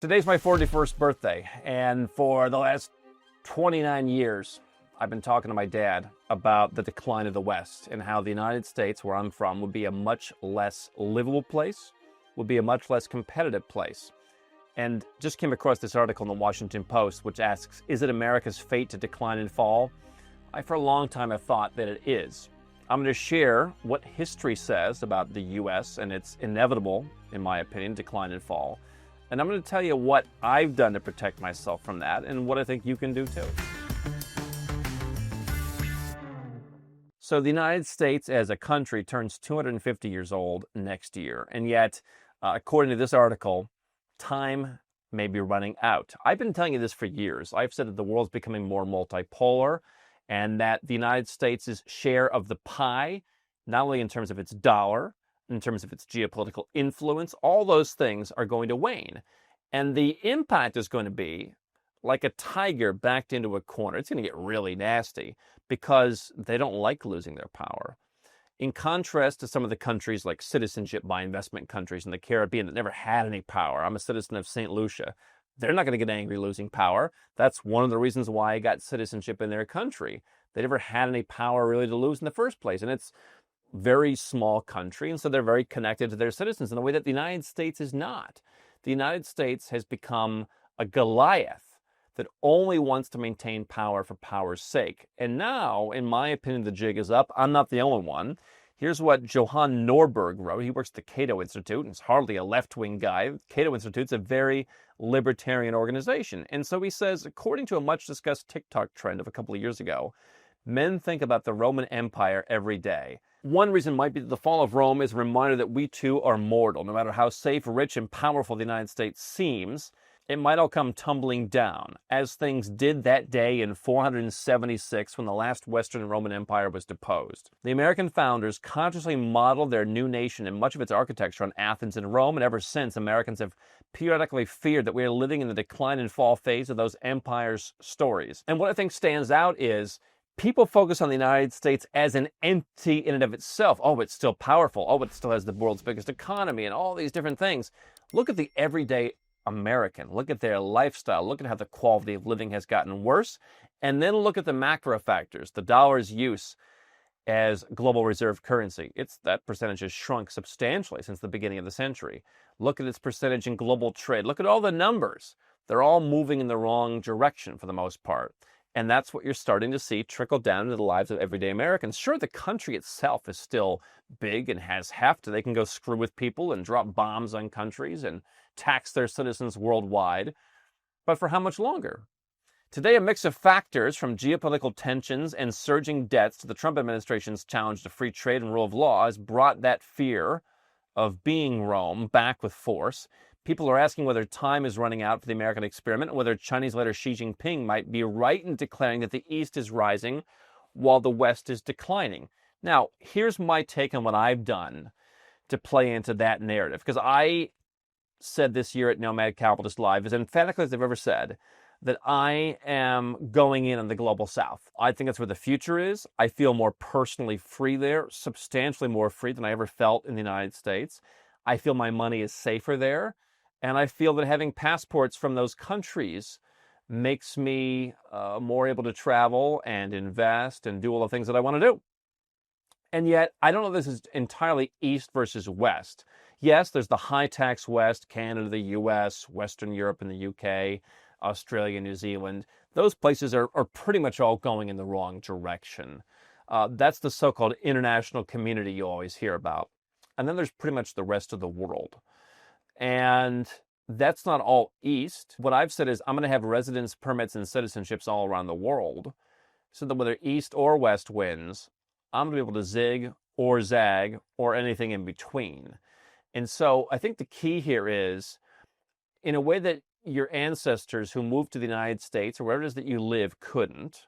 Today's my 41st birthday, and for the last 29 years, I've been talking to my dad about the decline of the West and how the United States, where I'm from, would be a much less livable place, would be a much less competitive place. And just came across this article in the Washington Post, which asks, is it America's fate to decline and fall? I, for a long time, have thought that it is. I'm going to share what history says about the U.S. and its inevitable, in my opinion, decline and fall. And I'm going to tell you what I've done to protect myself from that and what I think you can do too. So the United States as a country turns 250 years old next year. And yet, according to this article, time may be running out. I've been telling you this for years. I've said that the world's becoming more multipolar and that the United States' share of the pie, not only in terms of its dollar, in terms of its geopolitical influence, all those things are going to wane. And the impact is going to be like a tiger backed into a corner. It's going to get really nasty because they don't like losing their power. In contrast to some of the countries like citizenship by investment countries in the Caribbean that never had any power. I'm a citizen of St. Lucia. They're not going to get angry losing power. That's one of the reasons why I got citizenship in their country. They never had any power really to lose in the first place. And it's very small country, and so they're very connected to their citizens in a way that the United States is not. The United States has become a Goliath that only wants to maintain power for power's sake. And now, in my opinion, the jig is up. I'm not the only one. Here's what Johann Norberg wrote. He works at the Cato Institute and is hardly a left-wing guy. Cato Institute's a very libertarian organization. And so he says, according to a much-discussed TikTok trend of a couple of years ago, men think about the Roman Empire every day. One reason might be that the fall of Rome is a reminder that we too are mortal. No matter how safe, rich, and powerful the United States seems, it might all come tumbling down, as things did that day in 476 when the last Western Roman Empire was deposed. The American founders consciously modeled their new nation and much of its architecture on Athens and Rome, and ever since, Americans have periodically feared that we are living in the decline and fall phase of those empires' stories. And what I think stands out is people focus on the United States as an entity in and of itself. Oh, it's still powerful. Oh, it still has the world's biggest economy and all these different things. Look at the everyday American. Look at their lifestyle. Look at how the quality of living has gotten worse. And then look at the macro factors, the dollar's use as global reserve currency. That percentage has shrunk substantially since the beginning of the century. Look at its percentage in global trade. Look at all the numbers. They're all moving in the wrong direction for the most part. And that's what you're starting to see trickle down into the lives of everyday Americans. Sure, the country itself is still big and has heft. They can go screw with people and drop bombs on countries and tax their citizens worldwide. But for how much longer? Today, a mix of factors from geopolitical tensions and surging debts to the Trump administration's challenge to free trade and rule of law has brought that fear of being Rome back with force. People are asking whether time is running out for the American experiment and whether Chinese leader Xi Jinping might be right in declaring that the East is rising while the West is declining. Now, here's my take on what I've done to play into that narrative, because I said this year at Nomad Capitalist Live, as emphatically as I've ever said, that I am going in on the global South. I think that's where the future is. I feel more personally free there, substantially more free than I ever felt in the United States. I feel my money is safer there. And I feel that having passports from those countries makes me more able to travel and invest and do all the things that I want to do. And yet, I don't know if this is entirely East versus West. Yes, there's the high-tax West, Canada, the U.S., Western Europe and the U.K., Australia, New Zealand. Those places are pretty much all going in the wrong direction. That's the so-called international community you always hear about. And then there's pretty much the rest of the world. And that's not all East. What I've said is I'm going to have residence permits and citizenships all around the world so that whether East or West wins, I'm going to be able to zig or zag or anything in between. And so I think the key here is, in a way that your ancestors who moved to the United States or wherever it is that you live couldn't,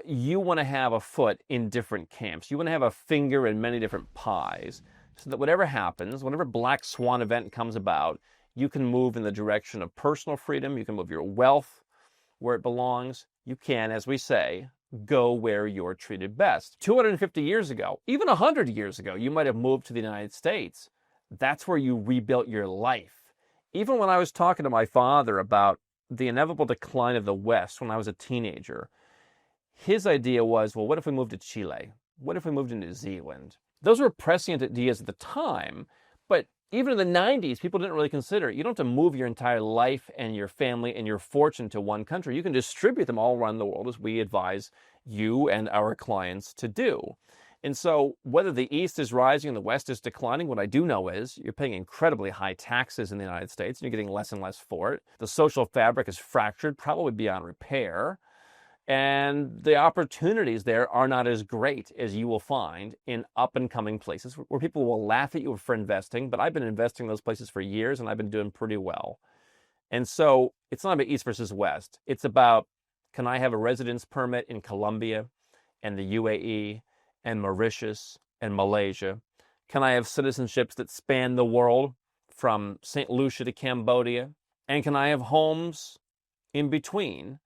you want to have a foot in different camps. You want to have a finger in many different pies so that whatever happens, whatever black swan event comes about, you can move in the direction of personal freedom. You can move your wealth where it belongs. You can, as we say, go where you're treated best. 250 years ago, even 100 years ago, you might have moved to the United States. That's where you rebuilt your life. Even when I was talking to my father about the inevitable decline of the West when I was a teenager, his idea was, well, what if we moved to Chile? What if we moved to New Zealand? Those were prescient ideas at the time, but even in the 90s, people didn't really consider it. You don't have to move your entire life and your family and your fortune to one country. You can distribute them all around the world, as we advise you and our clients to do. And so whether the East is rising and the West is declining, what I do know is you're paying incredibly high taxes in the United States and you're getting less and less for it. The social fabric is fractured, probably beyond repair. And the opportunities there are not as great as you will find in up-and-coming places where people will laugh at you for investing, but I've been investing in those places for years and I've been doing pretty well. And so it's not about East versus West. It's about, can I have a residence permit in Colombia and the UAE and Mauritius and Malaysia? Can I have citizenships that span the world from St. Lucia to Cambodia? And can I have homes in between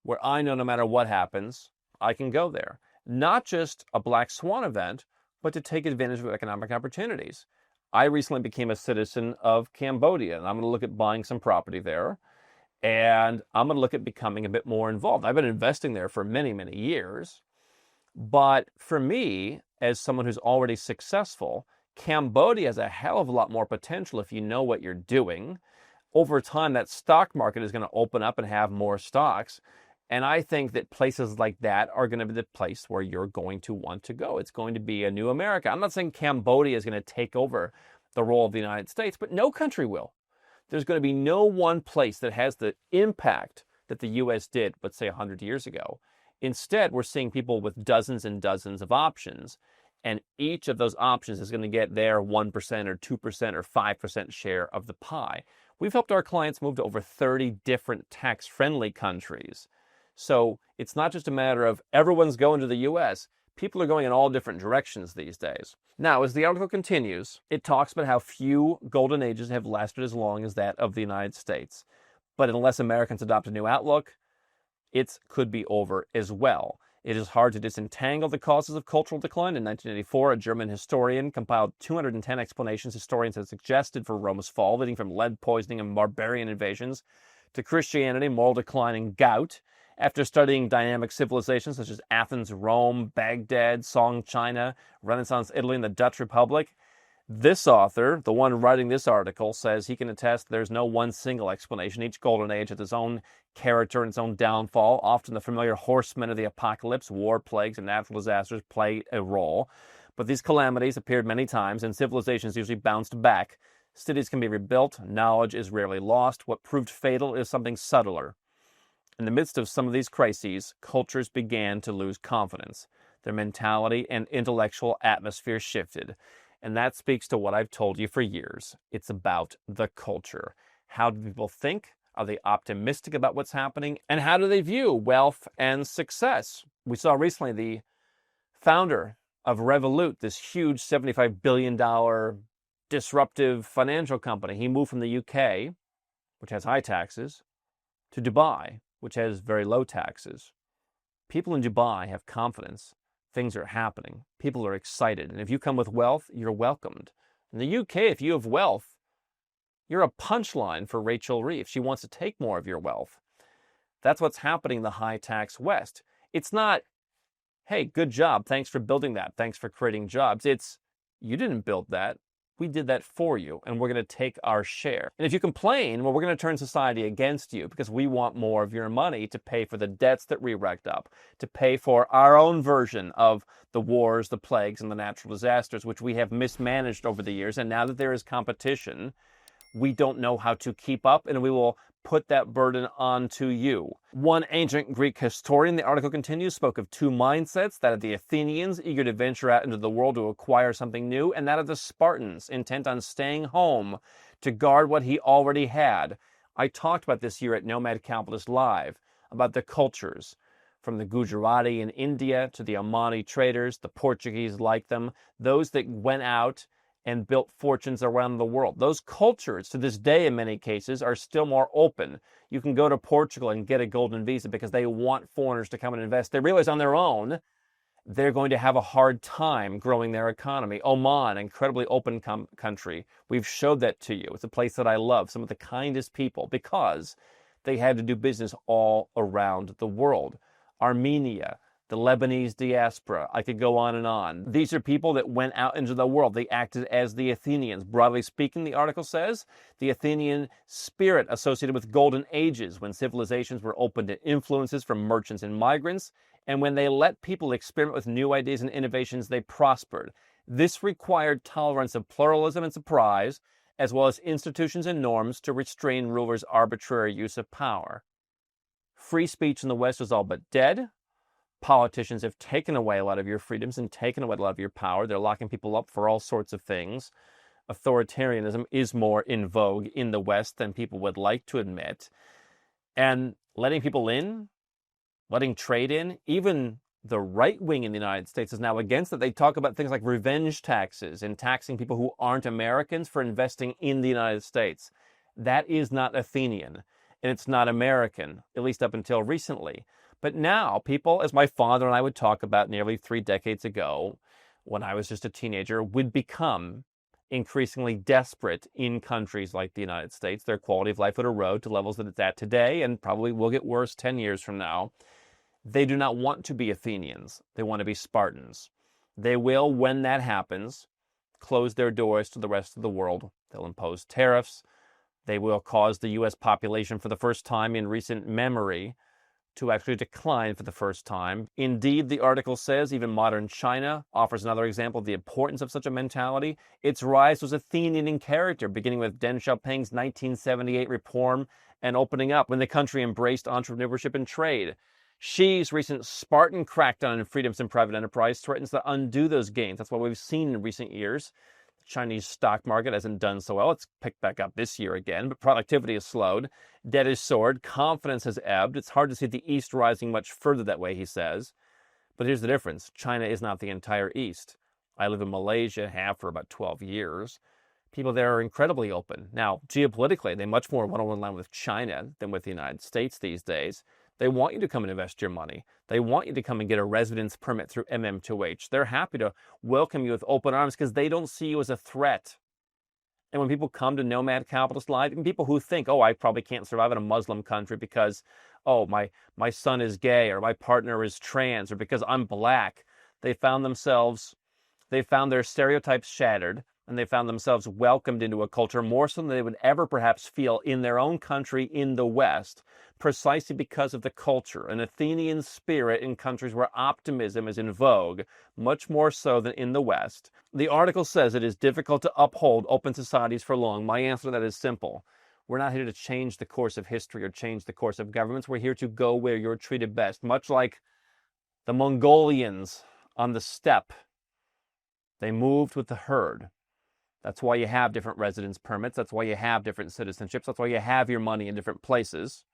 where I know no matter what happens, I can go there? Not just a black swan event, but to take advantage of economic opportunities. I recently became a citizen of Cambodia, and I'm going to look at buying some property there, and I'm going to look at becoming a bit more involved. I've been investing there for many, many years, but for me, as someone who's already successful, Cambodia has a hell of a lot more potential if you know what you're doing. Over time, that stock market is going to open up and have more stocks. And I think that places like that are going to be the place where you're going to want to go. It's going to be a new America. I'm not saying Cambodia is going to take over the role of the United States, but no country will. There's going to be no one place that has the impact that the U.S. did, let's say 100 years ago. Instead, we're seeing people with dozens and dozens of options, and each of those options is going to get their 1% or 2% or 5% share of the pie. We've helped our clients move to over 30 different tax-friendly countries. So it's not just a matter of everyone's going to the U.S. People are going in all different directions these days. Now, as the article continues, it talks about how few golden ages have lasted as long as that of the United States. But unless Americans adopt a new outlook, it could be over as well. It is hard to disentangle the causes of cultural decline. In 1984, a German historian compiled 210 explanations historians had suggested for Rome's fall, leading from lead poisoning and barbarian invasions to Christianity, moral decline, and gout. After studying dynamic civilizations such as Athens, Rome, Baghdad, Song China, Renaissance Italy, and the Dutch Republic, this author, the one writing this article, says he can attest there's no one single explanation. Each golden age has its own character and its own downfall. Often the familiar horsemen of the apocalypse, war, plagues, and natural disasters play a role. But these calamities appeared many times, and civilizations usually bounced back. Cities can be rebuilt. Knowledge is rarely lost. What proved fatal is something subtler. In the midst of some of these crises, cultures began to lose confidence. Their mentality and intellectual atmosphere shifted. And that speaks to what I've told you for years. It's about the culture. How do people think? Are they optimistic about what's happening? And how do they view wealth and success? We saw recently the founder of Revolut, this huge $75 billion disruptive financial company. He moved from the UK, which has high taxes, to Dubai, which has very low taxes. People in Dubai have confidence. Things are happening. People are excited. And if you come with wealth, you're welcomed. In the UK, if you have wealth, you're a punchline for Rachel Reeves. She wants to take more of your wealth. That's what's happening in the high-tax West. It's not, hey, good job. Thanks for building that. Thanks for creating jobs. It's, you didn't build that. We did that for you, and we're going to take our share. And if you complain, well, we're going to turn society against you because we want more of your money to pay for the debts that we racked up, to pay for our own version of the wars, the plagues, and the natural disasters, which we have mismanaged over the years. And now that there is competition, we don't know how to keep up, and we will put that burden onto you. One ancient Greek historian, the article continues, spoke of two mindsets, that of the Athenians, eager to venture out into the world to acquire something new, and that of the Spartans, intent on staying home to guard what he already had. I talked about this here at Nomad Capitalist Live, about the cultures, from the Gujarati in India to the Omani traders, the Portuguese like them, those that went out and built fortunes around the world. Those cultures, to this day in many cases, are still more open. You can go to Portugal and get a golden visa because they want foreigners to come and invest. They realize on their own, they're going to have a hard time growing their economy. Oman, incredibly open country. We've showed that to you. It's a place that I love. Some of the kindest people because they had to do business all around the world. Armenia, the Lebanese diaspora. I could go on and on. These are people that went out into the world. They acted as the Athenians. Broadly speaking, the article says, the Athenian spirit associated with golden ages when civilizations were open to influences from merchants and migrants, and when they let people experiment with new ideas and innovations, they prospered. This required tolerance of pluralism and surprise, as well as institutions and norms to restrain rulers' arbitrary use of power. Free speech in the West is all but dead. Politicians have taken away a lot of your freedoms and taken away a lot of your power. They're locking people up for all sorts of things. Authoritarianism is more in vogue in the West than people would like to admit. And letting people in, letting trade in, even the right wing in the United States is now against it. They talk about things like revenge taxes and taxing people who aren't Americans for investing in the United States. That is not Athenian, and it's not American, at least up until recently. But now, people, as my father and I would talk about nearly 3 decades ago, when I was just a teenager, would become increasingly desperate in countries like the United States. Their quality of life would erode to levels that it's at today, and probably will get worse 10 years from now. They do not want to be Athenians. They want to be Spartans. They will, when that happens, close their doors to the rest of the world. They'll impose tariffs. They will cause the U.S. population for the first time in recent memory to actually decline for the first time. Indeed, the article says even modern China offers another example of the importance of such a mentality. Its rise was Athenian in character, beginning with Deng Xiaoping's 1978 reform and opening up when the country embraced entrepreneurship and trade. Xi's recent Spartan crackdown on freedoms in private enterprise threatens to undo those gains. That's what we've seen in recent years. The Chinese stock market hasn't done so well. It's picked back up this year again, but productivity has slowed. Debt has soared. Confidence has ebbed. It's hard to see the East rising much further that way, he says. But here's the difference. China is not the entire East. I live in Malaysia, have for about 12 years. People there are incredibly open. Now, geopolitically, they much more one-on-one line with China than with the United States these days. They want you to come and invest your money. They want you to come and get a residence permit through MM2H. They're happy to welcome you with open arms because they don't see you as a threat. And when people come to Nomad Capitalist Live, and people who think, oh, I probably can't survive in a Muslim country because, oh, my son is gay or my partner is trans or because I'm black, they found their stereotypes shattered, and they found themselves welcomed into a culture more so than they would ever perhaps feel in their own country in the West, precisely because of the culture, an Athenian spirit in countries where optimism is in vogue, much more so than in the West. The article says it is difficult to uphold open societies for long. My answer to that is simple. We're not here to change the course of history or change the course of governments. We're here to go where you're treated best, much like the Mongolians on the steppe. They moved with the herd. That's why you have different residence permits. That's why you have different citizenships. That's why you have your money in different places.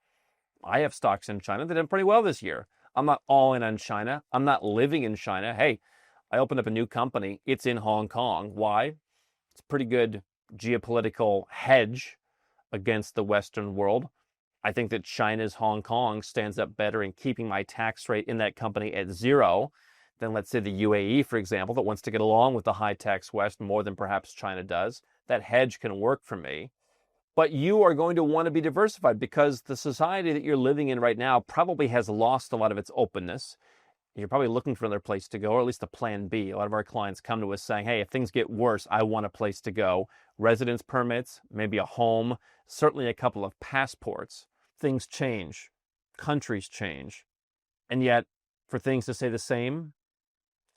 I have stocks in China that did pretty well this year. I'm not all in on China. I'm not living in China. Hey, I opened up a new company. It's in Hong Kong. Why? It's a pretty good geopolitical hedge against the Western world. I think that China's Hong Kong stands up better in keeping my tax rate in that company at zero than, let's say, the UAE, for example, that wants to get along with the high-tax West more than perhaps China does. That hedge can work for me. But you are going to want to be diversified because the society that you're living in right now probably has lost a lot of its openness. You're probably looking for another place to go, or at least a plan B. A lot of our clients come to us saying, hey, if things get worse, I want a place to go. Residence permits, maybe a home, certainly a couple of passports. Things change. Countries change. And yet, for things to stay the same,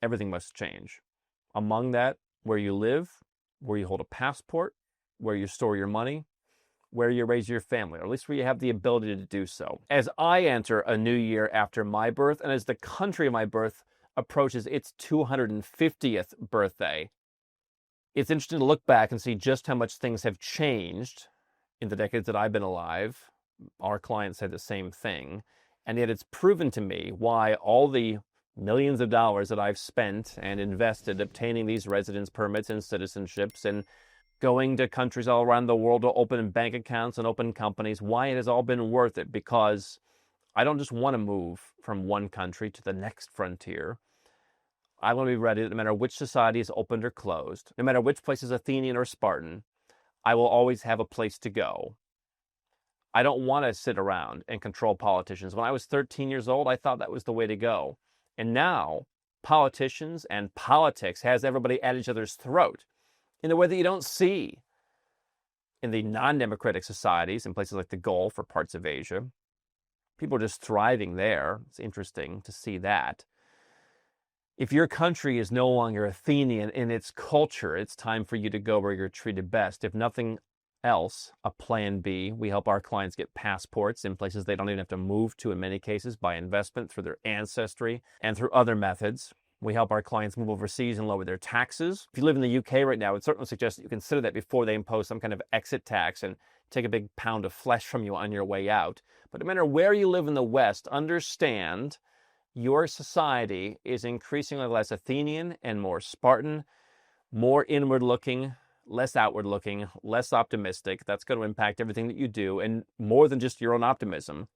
everything must change. Among that, where you live, where you hold a passport, where you store your money, where you raise your family, or at least where you have the ability to do so. As I enter a new year after my birth, and as the country of my birth approaches its 250th birthday, it's interesting to look back and see just how much things have changed in the decades that I've been alive. Our clients said the same thing. And yet it's proven to me why all the millions of dollars that I've spent and invested obtaining these residence permits and citizenships and going to countries all around the world to open bank accounts and open companies, why it has all been worth it. Because I don't just want to move from one country to the next frontier. I want to be ready that no matter which society is opened or closed, no matter which place is Athenian or Spartan, I will always have a place to go. I don't want to sit around and control politicians. When I was 13 years old, I thought that was the way to go. And now, politicians and politics has everybody at each other's throat in a way that you don't see in the non-democratic societies in places like the Gulf or parts of Asia. People are just thriving there. It's interesting to see that. If your country is no longer Athenian in its culture, it's time for you to go where you're treated best. If nothing else, a plan B. We help our clients get passports in places they don't even have to move to in many cases by investment through their ancestry and through other methods. We help our clients move overseas and lower their taxes. If you live in the UK right now, I would certainly suggest that you consider that before they impose some kind of exit tax and take a big pound of flesh from you on your way out. But no matter where you live in the West, understand your society is increasingly less Athenian and more Spartan, more inward-looking, less outward-looking, less optimistic. That's going to impact everything that you do, and more than just your own optimism.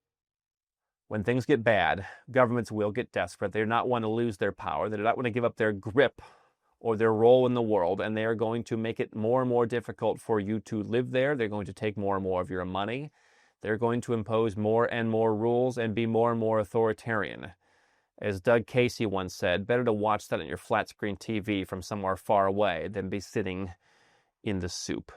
When things get bad, governments will get desperate. They do not want to lose their power. They do not want to give up their grip or their role in the world, and they are going to make it more and more difficult for you to live there. They're going to take more and more of your money. They're going to impose more and more rules and be more and more authoritarian. As Doug Casey once said, better to watch that on your flat screen TV from somewhere far away than be sitting in the soup.